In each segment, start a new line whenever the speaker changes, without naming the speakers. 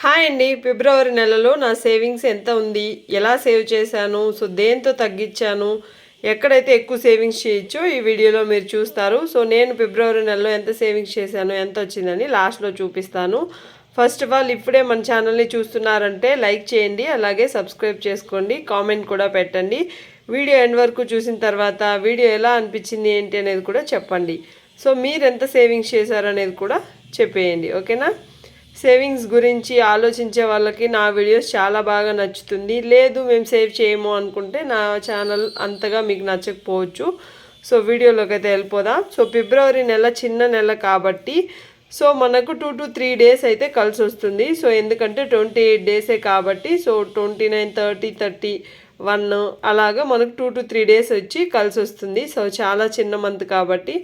Hi అండి. ఫిబ్రవరి నెలలో నా సేవింగ్స్ ఎంత ఉంది, ఎలా సేవ్ చేశాను, సో దేంతో తగ్గించాను, ఎక్కడైతే ఎక్కువ సేవింగ్స్ చేయొచ్చో ఈ వీడియోలో మీరు చూస్తారు. సో నేను ఫిబ్రవరి నెలలో ఎంత సేవింగ్స్ చేశాను, ఎంత వచ్చిందని లాస్ట్లో చూపిస్తాను. ఫస్ట్ ఆఫ్ ఆల్ ఇప్పుడే మన ఛానల్ని చూస్తున్నారంటే లైక్ చేయండి, అలాగే సబ్స్క్రైబ్ చేసుకోండి, కామెంట్ కూడా పెట్టండి. వీడియో ఎండ్ వరకు చూసిన తర్వాత వీడియో ఎలా అనిపించింది ఏంటి అనేది కూడా చెప్పండి. సో మీరు ఎంత సేవింగ్స్ చేశారనేది కూడా చెప్పేయండి, ఓకేనా. సేవింగ్స్ గురించి ఆలోచించే వాళ్ళకి నా వీడియోస్ చాలా బాగా నచ్చుతుంది. లేదు మేము సేవ్ చేయము అనుకుంటే నా ఛానల్ అంతగా మీకు నచ్చకపోవచ్చు. సో వీడియోలోకి అయితే వెళ్ళిపోదాం. సో ఫిబ్రవరి నెల చిన్న నెల కాబట్టి సో మనకు 2 to 3 డేస్ అయితే కలిసి వస్తుంది. సో ఎందుకంటే 28 డేసే కాబట్టి సో 29, 30, 31 అలాగా మనకు 2 to 3 డేస్ వచ్చి కలిసి వస్తుంది. సో చాలా చిన్న మంత్ కాబట్టి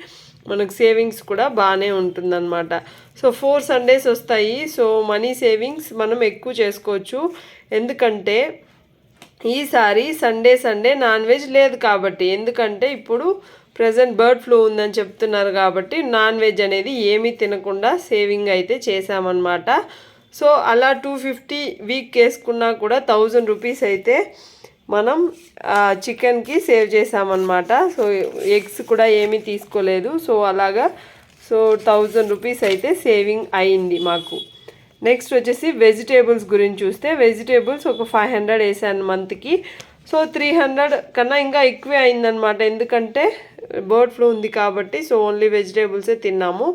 మనకు సేవింగ్స్ కూడా బాగానే ఉంటుందన్నమాట. సో 4 సండేస్ వస్తాయి. సో మనీ సేవింగ్స్ మనం ఎక్కువ చేసుకోవచ్చు. ఎందుకంటే ఈసారి సండే నాన్ వెజ్ లేదు కాబట్టి, ఎందుకంటే ఇప్పుడు ప్రజెంట్ బర్డ్ ఫ్లూ ఉందని చెప్తున్నారు కాబట్టి నాన్ వెజ్ అనేది ఏమీ తినకుండా సేవింగ్ అయితే చేసామన్నమాట. సో అలా 250 వీక్ వేసుకున్నా కూడా 1000 రూపీస్ అయితే మనం చికెన్కి సేవ్ చేసామన్నమాట. సో ఎగ్స్ కూడా ఏమీ తీసుకోలేదు. సో అలాగా సో 1000 రూపీస్ అయితే సేవింగ్ అయింది మాకు. నెక్స్ట్ వచ్చేసి వెజిటేబుల్స్ గురించి చూస్తే వెజిటేబుల్స్ ఒక 500 వేసాను మంత్కి. సో 300 కన్నా ఇంకా ఎక్కువే అయిందనమాట, ఎందుకంటే బర్డ్ ఫ్లూ ఉంది కాబట్టి. సో ఓన్లీ వెజిటేబుల్సే తిన్నాము.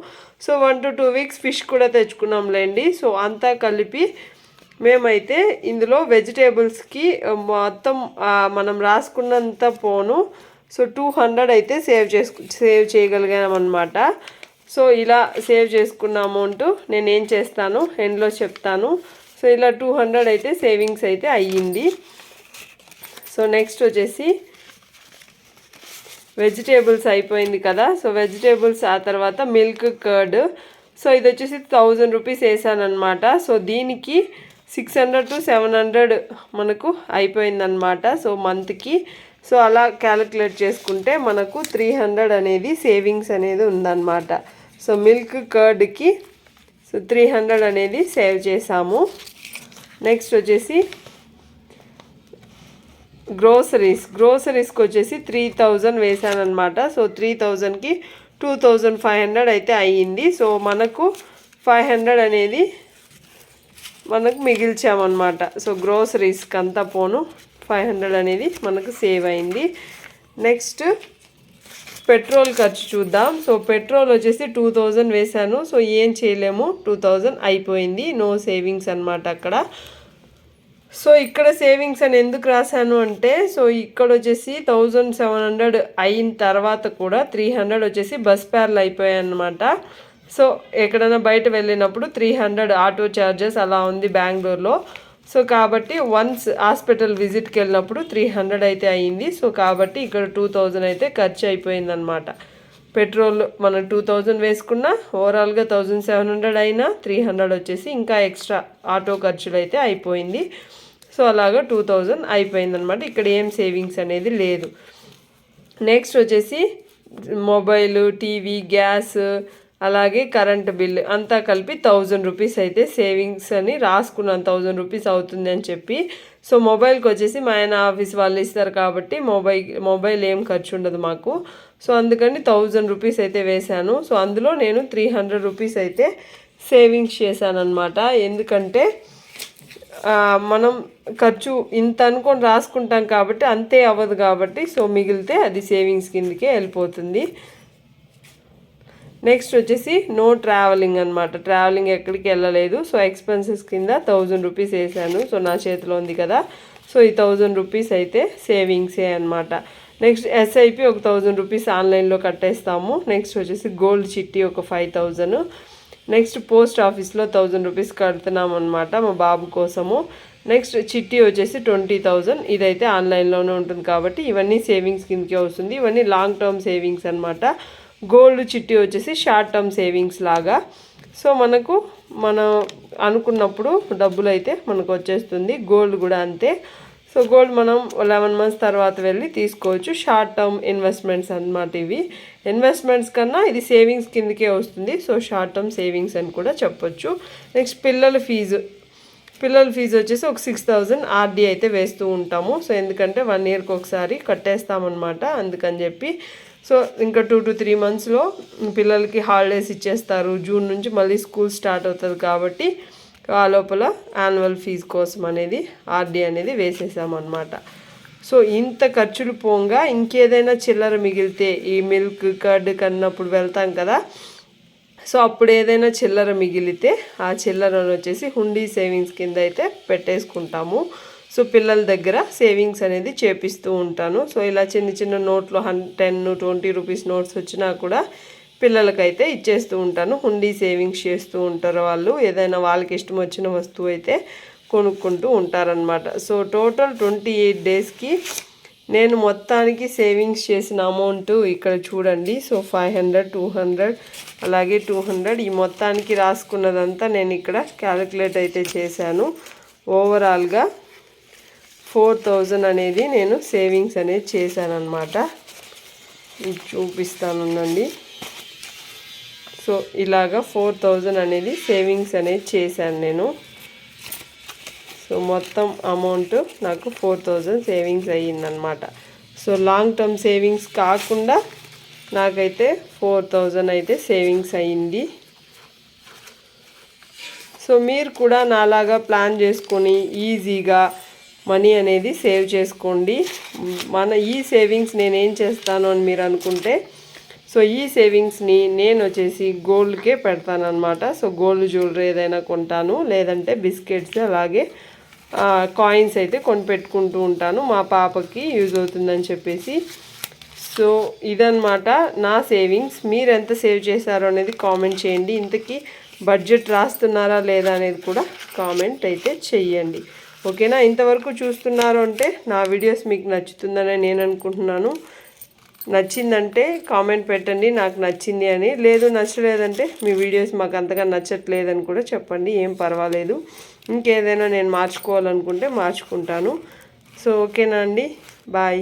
సో 1 to 2 వీక్స్ ఫిష్ కూడా తెచ్చుకున్నాంలేండి. సో అంతా కలిపి మేమైతే ఇందులో వెజిటేబుల్స్కి మొత్తం మనం రాసుకున్నంత పోను సో 200 అయితే సేవ్ చేయగలిగామన్నమాట. సో ఇలా సేవ్ చేసుకున్న అమౌంట్ నేను ఏం చేస్తాను ఎండ్లో చెప్తాను. సో ఇలా 200 అయితే సేవింగ్స్ అయితే అయ్యింది. సో నెక్స్ట్ వచ్చేసి వెజిటేబుల్స్ అయిపోయింది కదా. సో వెజిటేబుల్స్ ఆ తర్వాత మిల్క్ కర్డ్. సో ఇది వచ్చేసి 1000 రూపీస్ వేసాను అనమాట. సో దీనికి 600 to 700 మనకు అయిపోయిందనమాట సో మంత్కి. సో అలా క్యాలిక్యులేట్ చేసుకుంటే మనకు 300 అనేది సేవింగ్స్ అనేది ఉందన్నమాట. సో మిల్క్ కర్డ్కి సో 300 అనేది సేవ్ చేసాము. నెక్స్ట్ వచ్చేసి గ్రోసరీస్కి వచ్చేసి 3000 వేసాను అనమాట. సో 3000కి 2500 అయితే అయ్యింది. సో మనకు 500 అనేది మనకు మిగిల్చామన్నమాట. సో గ్రోసరీస్కి అంతా పోను 500 అనేది మనకు సేవ్ అయింది. నెక్స్ట్ పెట్రోల్ ఖర్చు చూద్దాం. సో పెట్రోల్ వచ్చేసి 2000 వేసాను. సో ఏం చేయలేము, 2000 అయిపోయింది, నో సేవింగ్స్ అనమాట అక్కడ. సో ఇక్కడ సేవింగ్స్ అని ఎందుకు రాశాను అంటే సో ఇక్కడ వచ్చేసి 1700 అయిన తర్వాత కూడా 300 వచ్చేసి బస్ ఫేర్లు అయిపోయాయి అన్నమాట. సో ఎక్కడైనా బయట వెళ్ళినప్పుడు 300 ఆటో ఛార్జెస్ అలా ఉంది బెంగళూరులో. సో కాబట్టి వన్స్ హాస్పిటల్ విజిట్కి వెళ్ళినప్పుడు 300 అయితే అయ్యింది. సో కాబట్టి ఇక్కడ 2000 అయితే ఖర్చు అయిపోయిందనమాట. పెట్రోల్ మనం 2000 వేసుకున్నా ఓవరాల్గా 1700 అయినా 300 వచ్చేసి ఇంకా ఎక్స్ట్రా ఆటో ఖర్చులు అయితే అయిపోయింది. సో అలాగా 2000 అయిపోయిందనమాట. ఇక్కడ ఏం సేవింగ్స్ అనేది లేదు. నెక్స్ట్ వచ్చేసి మొబైల్, టీవీ, గ్యాస్ అలాగే కరెంట్ బిల్ అంతా కలిపి 1000 రూపీస్ అయితే సేవింగ్స్ అని రాసుకున్నాను. 1000 రూపీస్ అవుతుంది అని చెప్పి. సో మొబైల్కి వచ్చేసి మా ఆయన ఆఫీస్ వాళ్ళు ఇస్తారు కాబట్టి మొబైల్ ఏం ఖర్చు ఉండదు మాకు. సో అందుకని 1000 రూపీస్ అయితే వేశాను. సో అందులో నేను 300 రూపీస్ అయితే సేవింగ్స్ చేశాను అనమాట. ఎందుకంటే మనం ఖర్చు ఇంత అనుకొని రాసుకుంటాం కాబట్టి అంతే అవ్వదు కాబట్టి సో మిగిలితే అది సేవింగ్స్ కిందకే వెళ్ళిపోతుంది. నెక్స్ట్ వచ్చేసి నో ట్రావెలింగ్ అనమాట. ట్రావెలింగ్ ఎక్కడికి వెళ్ళలేదు. సో ఎక్స్పెన్సెస్ కింద 1000 రూపీస్ వేసాను. సో నా చేతిలో ఉంది కదా. సో ఈ 1000 రూపీస్ అయితే సేవింగ్సే అనమాట. నెక్స్ట్ ఎస్ఐపి ఒక 1000 రూపీస్ ఆన్లైన్లో కట్టేస్తాము. నెక్స్ట్ వచ్చేసి గోల్డ్ చిట్టి ఒక 5000. నెక్స్ట్ పోస్ట్ ఆఫీస్లో 1000 రూపీస్ కడుతున్నాం అనమాట మా బాబు కోసము. నెక్స్ట్ చిట్టి వచ్చేసి 20,000. ఇదైతే ఆన్లైన్లోనే ఉంటుంది కాబట్టి ఇవన్నీ సేవింగ్స్ కిందకే వస్తుంది. ఇవన్నీ లాంగ్ టర్మ్ సేవింగ్స్ అనమాట. గోల్డ్ చిట్టి వచ్చేసి షార్ట్ టర్మ్ సేవింగ్స్ లాగా. సో మనం అనుకున్నప్పుడు డబ్బులు అయితే మనకు వచ్చేస్తుంది. గోల్డ్ కూడా అంతే. సో గోల్డ్ మనం 11 months తర్వాత వెళ్ళి తీసుకోవచ్చు. షార్ట్ టర్మ్ ఇన్వెస్ట్మెంట్స్ అన్నమాట ఇవి. ఇన్వెస్ట్మెంట్స్ కన్నా ఇది సేవింగ్స్ కిందకే వస్తుంది. సో షార్ట్ టర్మ్ సేవింగ్స్ అని కూడా చెప్పొచ్చు. నెక్స్ట్ పిల్లల ఫీజు పిల్లల ఫీజు వచ్చేసి ఒక 6,000 ఆర్డీ అయితే వేస్తూ ఉంటాము. సో ఎందుకంటే 1 ఇయర్కి ఒకసారి కట్టేస్తామన్నమాట. అందుకని చెప్పి సో ఇంకా 2 to 3 మంత్స్లో పిల్లలకి హాలిడేస్ ఇచ్చేస్తారు. జూన్ నుంచి మళ్ళీ స్కూల్ స్టార్ట్ అవుతుంది కాబట్టి ఆ లోపల యాన్యువల్ ఫీజు కోసం అనేది ఆర్డీ అనేది వేసేసామన్నమాట. సో ఇంత ఖర్చులు పోగా ఇంకేదైనా చిల్లర మిగిలితే ఈ మిల్క్ కర్డ్ కన్నప్పుడు వెళ్తాం కదా, సో అప్పుడు ఏదైనా చిల్లర మిగిలితే ఆ చిల్లరను వచ్చేసి హుండీ సేవింగ్స్ కింద అయితే పెట్టేసుకుంటాము. సో పిల్లల దగ్గర సేవింగ్స్ అనేది చేపిస్తూ ఉంటాను. సో ఇలా చిన్న చిన్న నోట్లు 10-20 రూపీస్ నోట్స్ వచ్చినా కూడా పిల్లలకైతే ఇచ్చేస్తూ ఉంటాను. హుండీ సేవింగ్స్ చేస్తూ ఉంటారు వాళ్ళు. ఏదైనా వాళ్ళకి ఇష్టం వచ్చిన వస్తువు అయితే కొనుక్కుంటూ ఉంటారనమాట. సో టోటల్ 28 డేస్కి నేను మొత్తానికి సేవింగ్స్ చేసిన అమౌంట్ ఇక్కడ చూడండి. సో 500, 200 అలాగే 200 ఈ మొత్తానికి రాసుకున్నదంతా నేను ఇక్కడ క్యాలిక్యులేట్ అయితే చేశాను. ఓవరాల్గా 4,000 అనేది నేను సేవింగ్స్ అనేది చేశానన్నమాట. చూపిస్తానండి. సో ఇలాగా 4,000 అనేది సేవింగ్స్ అనేది చేశాను నేను. సో మొత్తం అమౌంట్ నాకు 4,000 సేవింగ్స్ అయ్యిందనమాట. సో లాంగ్ టర్మ్ సేవింగ్స్ కాకుండా నాకైతే 4,000 అయితే సేవింగ్స్ అయ్యింది. సో మీరు కూడా నాలాగా ప్లాన్ చేసుకొని ఈజీగా మనీ అనేది సేవ్ చేసుకోండి. ఈ సేవింగ్స్ నేనేం చేస్తాను అని మీరు అనుకుంటే, సో ఈ సేవింగ్స్ని నేను వచ్చేసి గోల్డ్కే పెడతానమాట. సో గోల్డ్ జ్యువెలరీ ఏదైనా కొంటాను, లేదంటే బిస్కెట్స్ అలాగే కాయిన్స్ అయితే కొనిపెట్టుకుంటూ ఉంటాను. మా పాపకి యూజ్ అవుతుందని చెప్పేసి. సో ఇదన్నమాట నా సేవింగ్స్. మీరు ఎంత సేవ్ చేశారో అనేది కామెంట్ చేయండి. ఇంతకీ బడ్జెట్ రాస్తున్నారా లేదా అనేది కూడా కామెంట్ అయితే చెయ్యండి. ఓకేనా? ఇంతవరకు చూస్తున్నారు అంటే నా వీడియోస్ మీకు నచ్చుతుందని నేను అనుకుంటున్నాను. నచ్చిందంటే కామెంట్ పెట్టండి నాకు నచ్చింది అని. లేదు నచ్చలేదంటే మీ వీడియోస్ మాకు అంతగా నచ్చట్లేదని కూడా చెప్పండి, ఏం పర్వాలేదు. ఇంకేదైనా నేను మార్చుకోవాలనుకుంటే మార్చుకుంటాను. సో ఓకేనా అండి, బాయ్.